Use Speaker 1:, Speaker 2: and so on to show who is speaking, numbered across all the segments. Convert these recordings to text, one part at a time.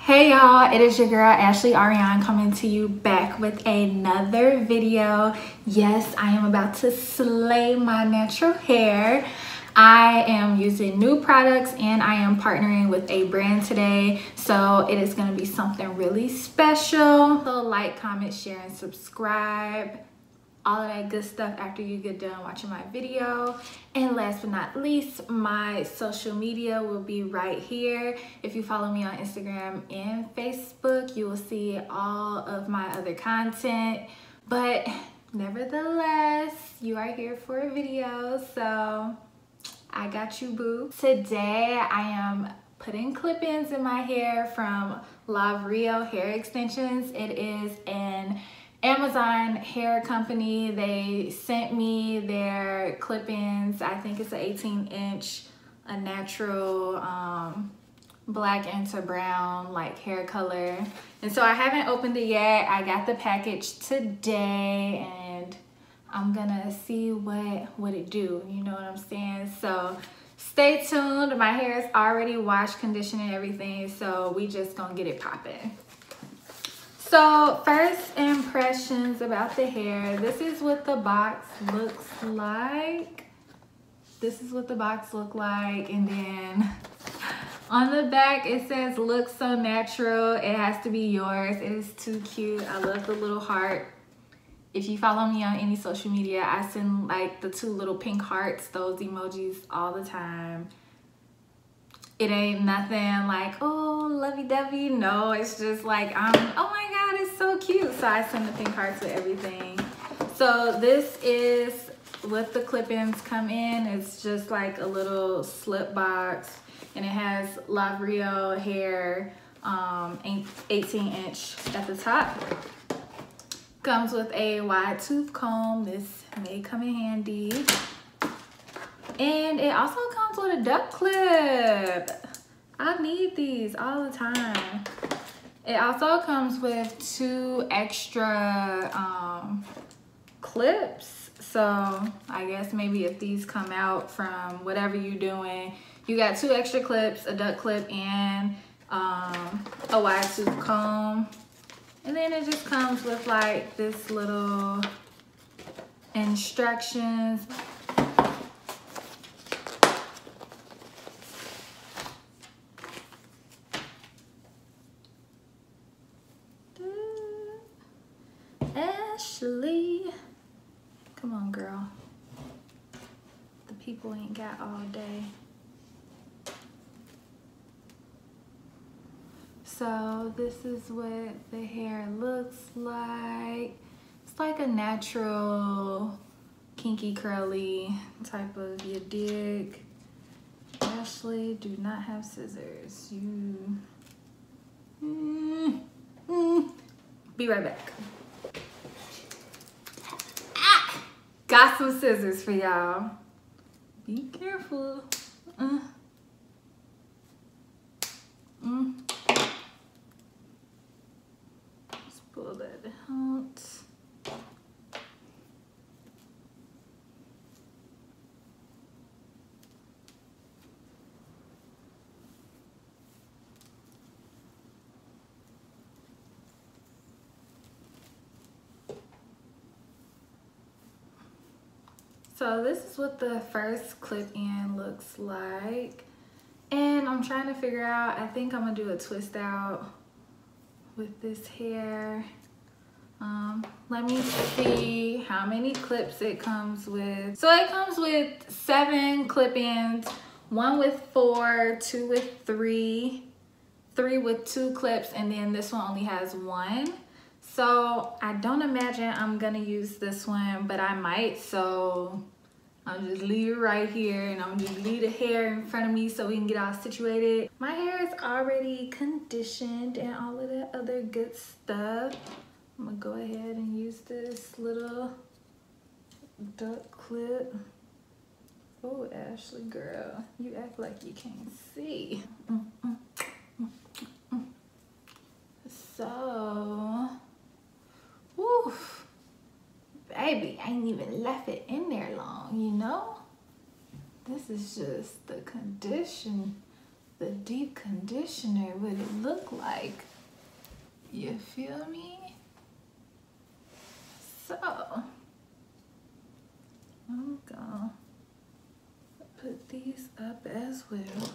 Speaker 1: Hey y'all, it is your girl Ashley Ariane coming to you back with another video. Yes, I am about to slay my natural hair. I am using new products and I am partnering with a brand today, so it is going to be something really special. So like, comment, share, and subscribe. All of that good stuff after you get done watching my video. And last but not least, my social media will be right here. If you follow me on Instagram and Facebook, you will see all of my other content. But nevertheless, you are here for a video, so I got you, boo. Today I am putting clip-ins in my hair from Lavrio Hair Extensions. It is an Amazon hair company. They sent me their clip-ins. I think it's an 18-inch, a natural black into brown like hair color. And so I haven't opened it yet. I got the package today and I'm gonna see what it do, you know what I'm saying? So stay tuned. My hair is already washed, conditioned, and everything, so we just gonna get it popping. So first impressions about the hair. This is what the box looks like. This is what the box look like, and then on the back it says "Looks so natural. It has to be yours." It is too cute. I love the little heart. If you follow me on any social media, I send like the two little pink hearts, those emojis, all the time. It ain't nothing like, oh, lovey-dovey. No, it's just like, oh my God, it's so cute. So I send the pink hearts with everything. So this is what the clip-ins come in. It's just like a little slip box, and it has Lavrio hair, 18-inch at the top. Comes with a wide tooth comb. This may come in handy. And it also comes with a duck clip. I need these all the time. It also comes with two extra clips. So I guess maybe if these come out from whatever you're doing, you got two extra clips, a duck clip, and a wide tooth comb. And then it just comes with like this little instructions. Ashley, come on, girl. The people ain't got all day. So this is what the hair looks like. It's like a natural kinky curly type of, you dig? Ashley, do not have scissors. You be right back. Got some scissors for y'all. Be careful. Let's pull that out. So this is what the first clip-in looks like. And I'm trying to figure out, I think I'm gonna do a twist out with this hair. Let me see how many clips it comes with. So it comes with 7 clip-ins, 1 with 4, 2 with 3, 3 with 2 clips, and then this one only has 1. So I don't imagine I'm gonna use this one, but I might, so I'll just leave it right here, and I'm just leave the hair in front of me so we can get all situated. My hair is already conditioned and all of that other good stuff. I'm gonna go ahead and use this little duck clip. Oh, Ashley girl, you act like you can't see. So, woof. Baby, I ain't even left it in there long, you know? This is just the condition the deep conditioner would it look like? You feel me? So I'm gonna put these up as well.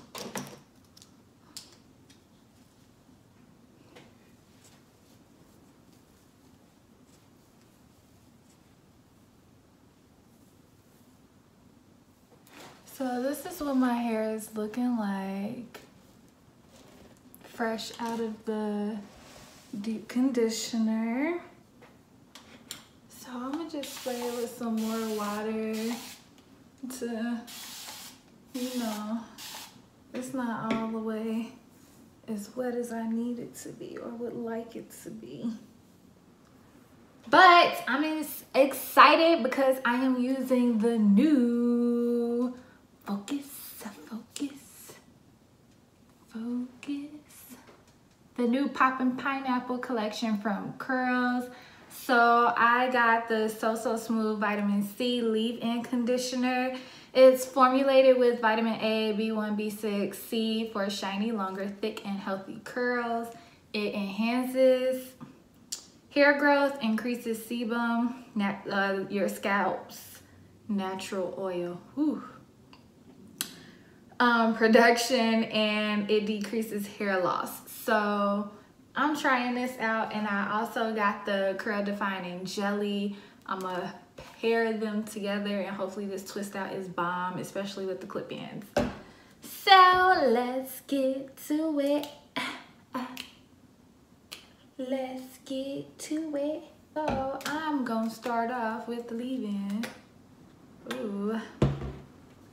Speaker 1: So this is what my hair is looking like, fresh out of the deep conditioner. So I'm gonna just spray it with some more water to, you know, it's not all the way as wet as I need it to be or would like it to be. But I'm excited because I am using the new the new Poppin' Pineapple collection from Curls. So I got the So Smooth Vitamin C Leave-In Conditioner. It's formulated with vitamin A, B1, B6, C for shiny, longer, thick, and healthy curls. It enhances hair growth, increases sebum, your scalp's natural oil. Whew. Production, and it decreases hair loss. So I'm trying this out, and I also got the curl defining jelly. I'm gonna pair them together, and hopefully this twist out is bomb, especially with the clip ends. So let's get to it. Let's get to it. So I'm gonna start off with the leave-in. Ooh,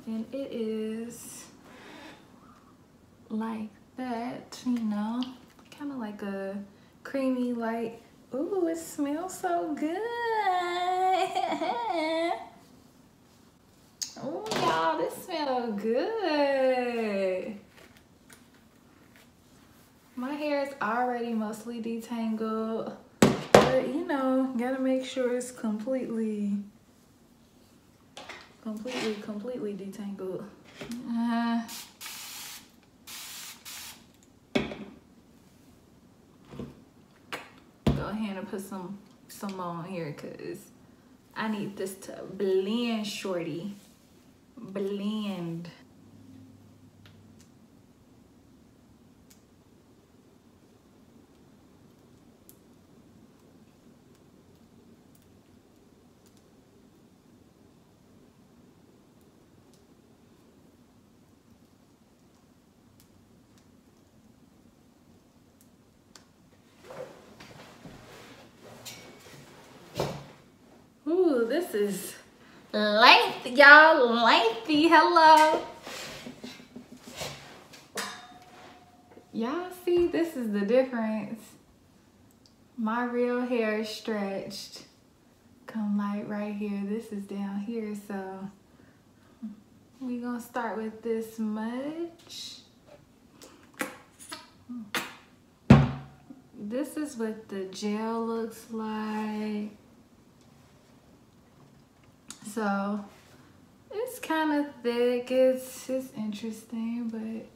Speaker 1: and it is like that, you know, kind of like a creamy light. Ooh, it smells so good. Oh y'all, this smells good. My hair is already mostly detangled, but you know, gotta make sure it's completely detangled. Go ahead and put some more on here because I need this to blend, shorty. Blend. Ooh, this is lengthy, y'all. Lengthy. Hello. Y'all see, this is the difference. My real hair is stretched. Come like right here. This is down here. So we're gonna start with this much. This is what the gel looks like. So it's kind of thick. It's interesting, but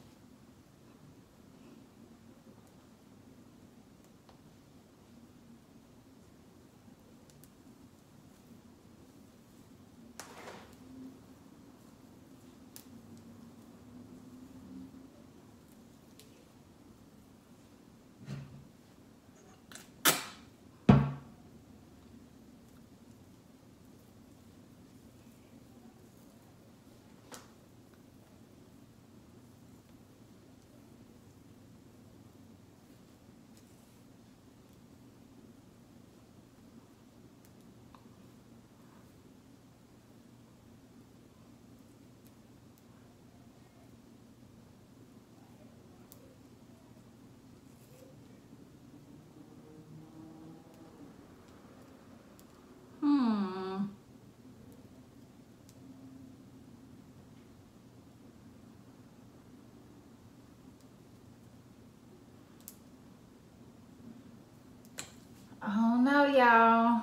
Speaker 1: I don't know, y'all.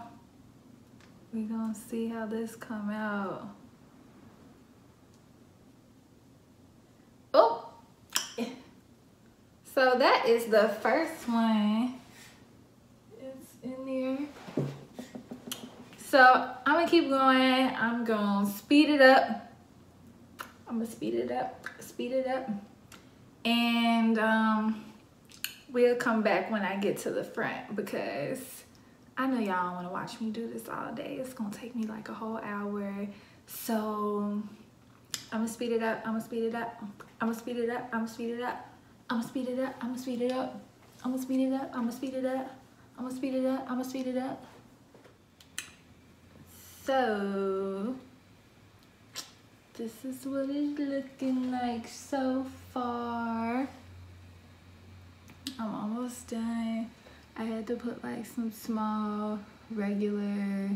Speaker 1: We gonna see how this come out. Oh, So that is the first one. It's in there. So I'm gonna keep going. I'm gonna speed it up. Speed it up. And we'll come back when I get to the front, because I know y'all don't wanna watch me do this all day. It's gonna take me like a whole hour. So I'm gonna speed it up. I'm gonna speed it up. I'm gonna speed it up. I'm gonna speed it up. I'm gonna speed it up. I'm gonna speed it up. I'm gonna speed it up. I'm gonna speed it up. I'm gonna speed it up. I'm gonna speed it up. So this is what it's looking like so far. I'm almost done. I had to put like some small regular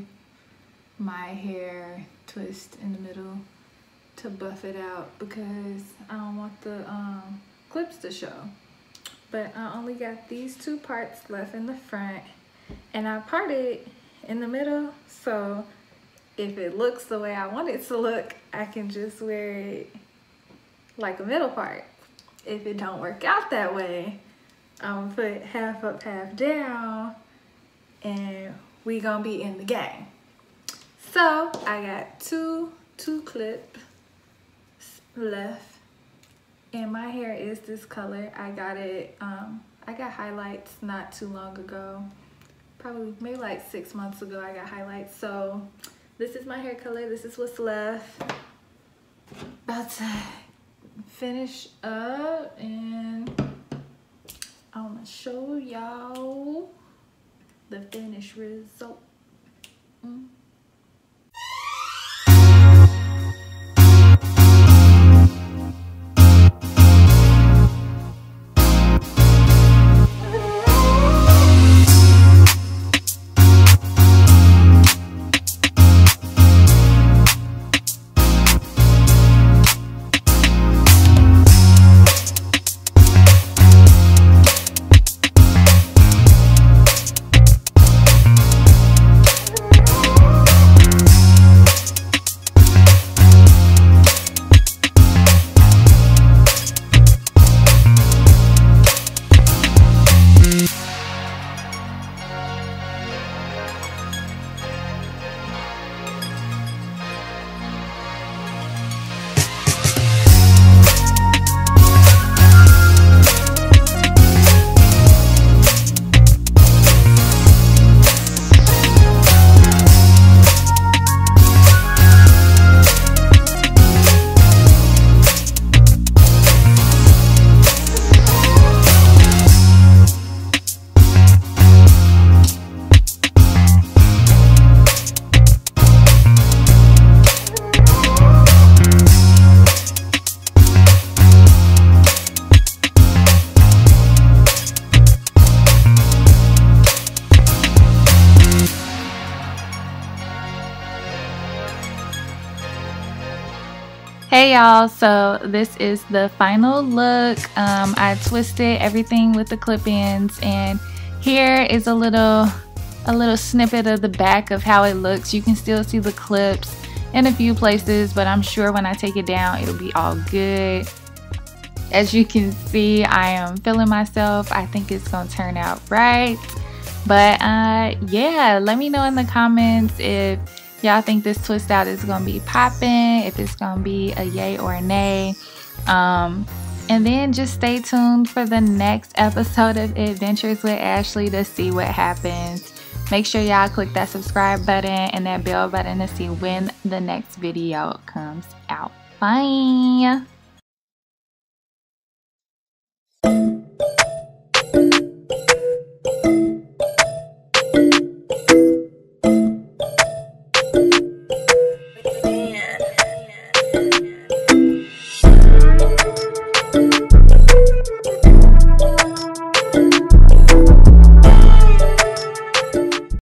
Speaker 1: my hair twist in the middle to buff it out, because I don't want the clips to show. But I only got these two parts left in the front, and I parted in the middle, so if it looks the way I want it to look, I can just wear it like a middle part. If it don't work out that way, I'm gonna put half up, half down, and we gonna be in the game. So I got two clips left, and my hair is this color. I got it, I got highlights not too long ago, probably maybe like 6 months ago I got highlights. So this is my hair color. This is what's left. About to finish up, and I'm gonna show y'all the finished result. Hey y'all, so this is the final look. I twisted everything with the clip-ins, and here is a little snippet of the back of how it looks. You can still see the clips in a few places, but I'm sure when I take it down it'll be all good. As you can see, I am feeling myself. I think it's gonna turn out right. But yeah, let me know in the comments if y'all think this twist out is gonna be popping, if it's gonna be a yay or a nay. And then just stay tuned for the next episode of Adventures with Ashley to see what happens. Make sure y'all click that subscribe button and that bell button to see when the next video comes out. Bye.